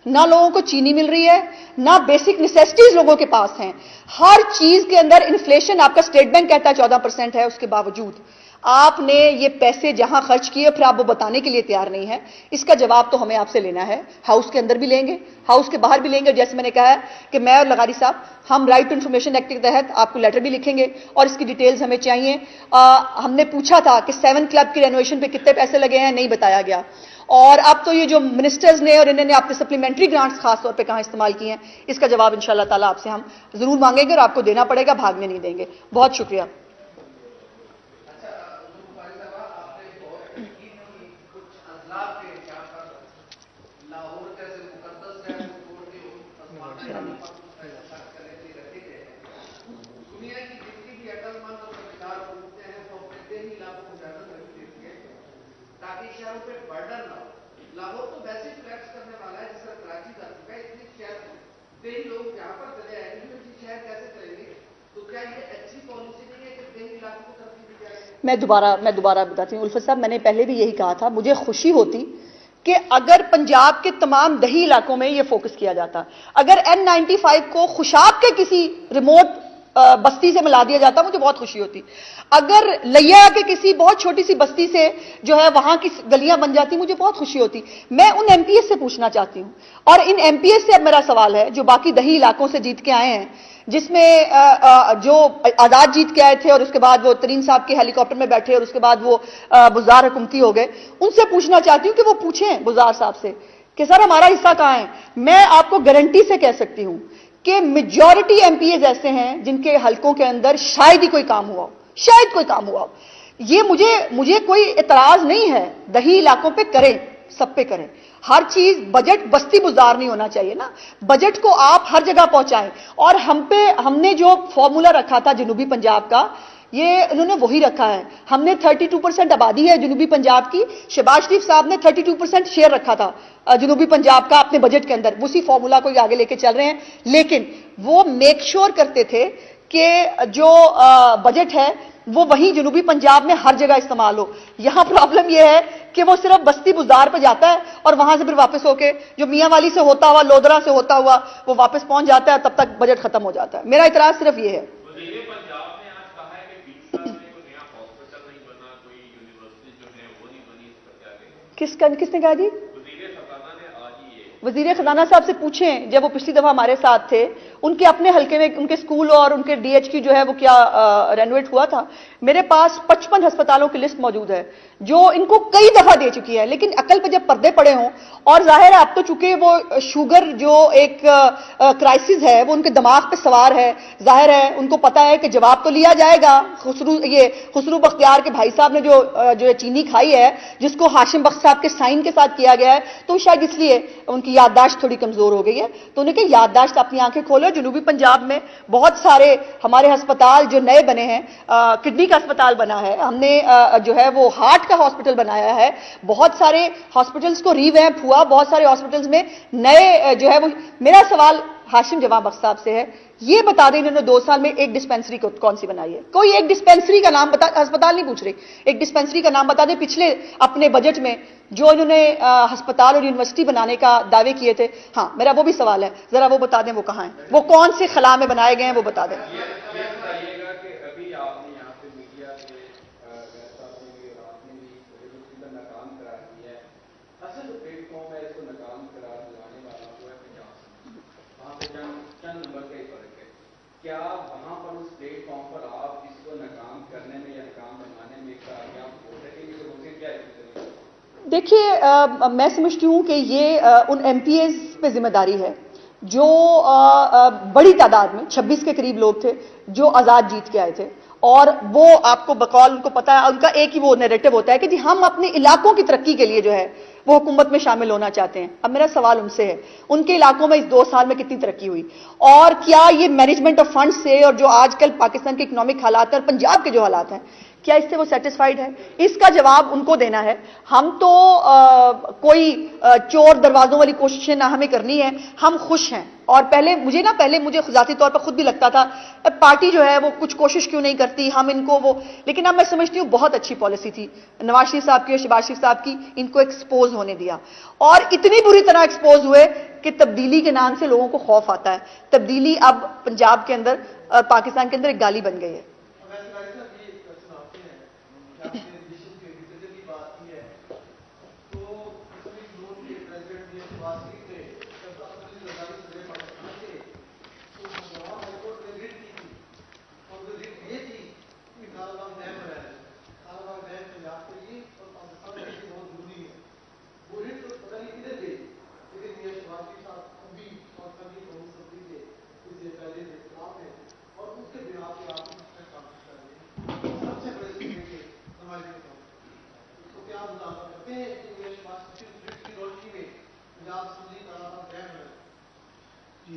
B: نہ لوگوں کو چینی مل رہی ہے, نہ بیسک نیسیسٹیز لوگوں کے پاس ہیں. ہر چیز کے اندر انفلیشن, آپ کا اسٹیٹ بینک کہتا ہے 14% ہے, اس کے باوجود آپ نے یہ پیسے جہاں خرچ کیے پھر آپ وہ بتانے کے لیے تیار نہیں ہے. اس کا جواب تو ہمیں آپ سے لینا ہے, ہاؤس کے اندر بھی لیں گے, ہاؤس کے باہر بھی لیں گے. جیسے میں نے کہا ہے کہ میں اور لغاری صاحب ہم رائٹ ٹو انفارمیشن ایکٹ کے تحت آپ کو لیٹر بھی لکھیں گے, اور اس کی ڈیٹیلز ہمیں چاہیے. ہم نے پوچھا تھا کہ 7 کلب کی رینوویشن پہ کتنے پیسے لگے ہیں, نہیں بتایا گیا. اور اب تو یہ جو منسٹرز نے اور انہوں نے اپنے سپلیمنٹری گرانٹس خاص طور پہ کہاں استعمال کی ہیں, اس کا جواب انشاءاللہ تعالیٰ آپ سے ہم ضرور مانگیں گے, اور آپ کو دینا پڑے گا, بھاگنے نہیں دیں گے. بہت شکریہ.
C: تاکہ شہروں پہ برڈن نہ ہو. لاہور تو ویسے فلیکس کرنے والا ہے جس طرح کراچی کر چکا ہے, اتنے شہر دیہی لوگ یہاں پر چلے آئے گے, شہر کیسے چلیں گے؟ تو کیا یہ اچھی پالیسی نہیں ہے کہ دیہی علاقوں کو ترقی دی جائے؟
B: میں دوبارہ بتاتی ہوں الفت صاحب, میں نے پہلے بھی یہی کہا تھا, مجھے خوشی ہوتی کہ اگر پنجاب کے تمام دیہی علاقوں میں یہ فوکس کیا جاتا, اگر N95 کو خوشاب کے کسی ریموٹ بستی سے ملا دیا جاتا, مجھے بہت خوشی ہوتی. اگر لیا کے کسی بہت چھوٹی سی بستی سے جو ہے وہاں کی گلیاں بن جاتی, مجھے بہت خوشی ہوتی. میں ان ایم پی ایس سے پوچھنا چاہتی ہوں, اور ان ایم پی ایس سے اب میرا سوال ہے جو باقی دیہی علاقوں سے جیت کے آئے ہیں, جس میں جو آزاد جیت کے آئے تھے اور اس کے بعد وہ ترین صاحب کے ہیلی کاپٹر میں بیٹھے اور اس کے بعد وہ بزار حکومتی ہو گئے, ان سے پوچھنا چاہتی ہوں کہ وہ پوچھیں بزار صاحب سے کہ سر ہمارا حصہ کہاں ہے. میں آپ کو گارنٹی سے کہہ سکتی ہوں کہ میجورٹی ایم پی ایز ایسے ہیں جن کے حلقوں کے اندر شاید ہی کوئی کام ہوا ہو, شاید کوئی کام ہوا ہو. یہ مجھے کوئی اعتراض نہیں ہے, دیہی علاقوں پہ کریں, سب پہ کریں. ہر چیز بجٹ بستی بزار نہیں ہونا چاہیے نا, بجٹ کو آپ ہر جگہ پہنچائیں. اور ہم نے جو فارمولا رکھا تھا جنوبی پنجاب کا, یہ انہوں نے وہی رکھا ہے. ہم نے 32% آبادی ہے جنوبی پنجاب کی, شہباز شریف صاحب نے 32% شیئر رکھا تھا جنوبی پنجاب کا اپنے بجٹ کے اندر, اسی فارمولا کو آگے لے کے چل رہے ہیں. لیکن وہ میک شور کرتے تھے کہ جو بجٹ ہے وہ وہیں جنوبی پنجاب میں ہر جگہ استعمال ہو. یہاں پرابلم یہ ہے کہ وہ صرف بستی بزار پہ جاتا ہے اور وہاں سے پھر واپس ہو کے جو میاں والی سے ہوتا ہوا, لودرا سے ہوتا ہوا وہ واپس پہنچ جاتا ہے, تب تک بجٹ ختم ہو جاتا ہے. میرا اعتراض صرف یہ ہے. کس نے کہا جی؟ وزیر خزانہ صاحب سے پوچھیں, جب وہ پچھلی دفعہ ہمارے ساتھ تھے, ان کے اپنے حلقے میں ان کے اسکول اور ان کے ڈی ایچ کی جو ہے وہ کیا رینویٹ ہوا تھا. میرے پاس 55 ہسپتالوں کی لسٹ موجود ہے جو ان کو کئی دفعہ دے چکی ہے, لیکن عقل پہ جب پردے پڑے ہوں, اور ظاہر ہے اب تو چونکہ وہ شوگر جو ایک کرائسس ہے وہ ان کے دماغ پہ سوار ہے, ظاہر ہے ان کو پتا ہے کہ جواب تو لیا جائے گا. خسرو بختیار کے بھائی صاحب نے جو چینی کھائی ہے, جس کو ہاشم بخش صاحب کے سائن کے ساتھ کیا گیا ہے, تو شاید اس لیے ان کی یادداشت تھوڑی کمزور ہو گئی ہے. تو انہیں کہ یادداشت اپنی آنکھیں کھولو. جنوبی پنجاب میں بہت سارے ہمارے ہسپتال جو نئے بنے ہیں, کڈنی کا اسپتال بنا ہے, ہم نے جو ہے وہ ہارٹ کا ہاسپٹل بنایا ہے, بہت سارے ہاسپٹلس کو ری ویمپ ہوا, بہت سارے ہاسپٹلس میں نئے جو ہے وہ. میرا سوال ہاشم جوان بخش صاحب سے ہے, یہ بتا دیں انہوں نے 2 سال میں ایک ڈسپینسری کون سی بنائی ہے؟ کوئی ایک ڈسپینسری کا نام بتا, ہسپتال نہیں پوچھ رہی, ایک ڈسپینسری کا نام بتا دیں پچھلے اپنے بجٹ میں جو انہوں نے ہسپتال اور یونیورسٹی بنانے کا دعوے کیے تھے. ہاں میرا وہ بھی سوال ہے, ذرا وہ بتا دیں وہ کہاں ہیں, وہ کون سے خلا میں بنائے گئے ہیں وہ بتا دیں.
C: کیا وہاں پر اس پلیٹ فارم پر آپ اس کو ناکام کرنے میں یا ناکام بنانے میں کامیاب ہو سکیں گے؟ تو اسے کیا
B: دیکھیے, میں سمجھتی ہوں کہ یہ ان ایم پی ایز پہ ذمہ داری ہے جو بڑی تعداد میں 26 کے قریب لوگ تھے جو آزاد جیت کے آئے تھے, اور وہ آپ کو بقول ان کو پتا ہے, ان کا ایک ہی وہ نیریٹو ہوتا ہے کہ جی ہم اپنے علاقوں کی ترقی کے لیے جو ہے وہ حکومت میں شامل ہونا چاہتے ہیں. اب میرا سوال ان سے ہے, ان کے علاقوں میں اس 2 سال میں کتنی ترقی ہوئی, اور کیا یہ مینجمنٹ آف فنڈ سے اور جو آج کل پاکستان کے اکنامک حالات اور پنجاب کے جو حالات ہیں کیا اس سے وہ سیٹسفائیڈ ہے؟ اس کا جواب ان کو دینا ہے. ہم تو کوئی چور دروازوں والی کوششیں نہ ہمیں کرنی ہے, ہم خوش ہیں. اور پہلے مجھے ذاتی طور پر خود بھی لگتا تھا پارٹی جو ہے وہ کچھ کوشش کیوں نہیں کرتی, ہم ان کو وہ, لیکن اب میں سمجھتی ہوں بہت اچھی پالیسی تھی نواز شریف صاحب کی اور شہباز شریف صاحب کی, ان کو ایکسپوز ہونے دیا, اور اتنی بری طرح ایکسپوز ہوئے کہ تبدیلی کے نام سے لوگوں کو خوف آتا ہے. تبدیلی اب پنجاب کے اندر, پاکستان کے اندر ایک گالی بن گئی ہے.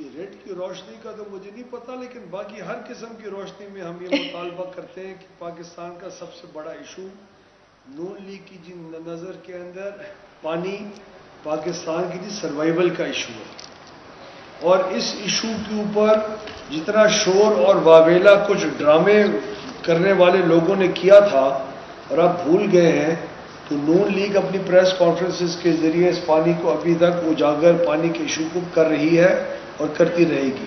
D: یہ ریڈ کی روشنی کا تو مجھے نہیں پتا، لیکن باقی ہر قسم کی روشنی میں ہم یہ مطالبہ کرتے ہیں کہ پاکستان کا سب سے بڑا ایشو نون لیگ کی جن نظر کے اندر پانی پاکستان کی سروائیول کا ایشو ہے، اور اس ایشو کے اوپر جتنا شور اور واویلا کچھ ڈرامے کرنے والے لوگوں نے کیا تھا اور اب بھول گئے ہیں، تو نون لیگ اپنی پریس کانفرنسز کے ذریعے اس پانی کو ابھی تک اجاگر پانی کے ایشو کو کر رہی ہے اور کرتی رہے گی۔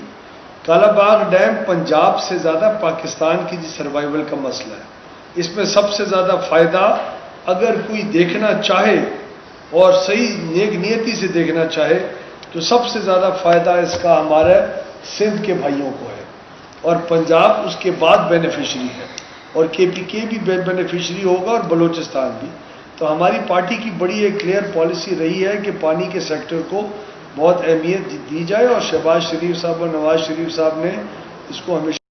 D: کالا باغ ڈیم پنجاب سے زیادہ پاکستان کی سروائیول کا مسئلہ ہے۔ اس میں سب سے زیادہ فائدہ اگر کوئی دیکھنا چاہے اور صحیح نیک نیتی سے دیکھنا چاہے تو سب سے زیادہ فائدہ اس کا ہمارے سندھ کے بھائیوں کو ہے، اور پنجاب اس کے بعد بینیفیشری ہے، اور کے پی کے بھی بینیفیشری ہوگا اور بلوچستان بھی۔ تو ہماری پارٹی کی بڑی ایک کلیئر پالیسی رہی ہے کہ پانی کے سیکٹر کو بہت اہمیت دی جائے، اور شہباز شریف صاحب اور نواز شریف صاحب نے اس کو ہمیشہ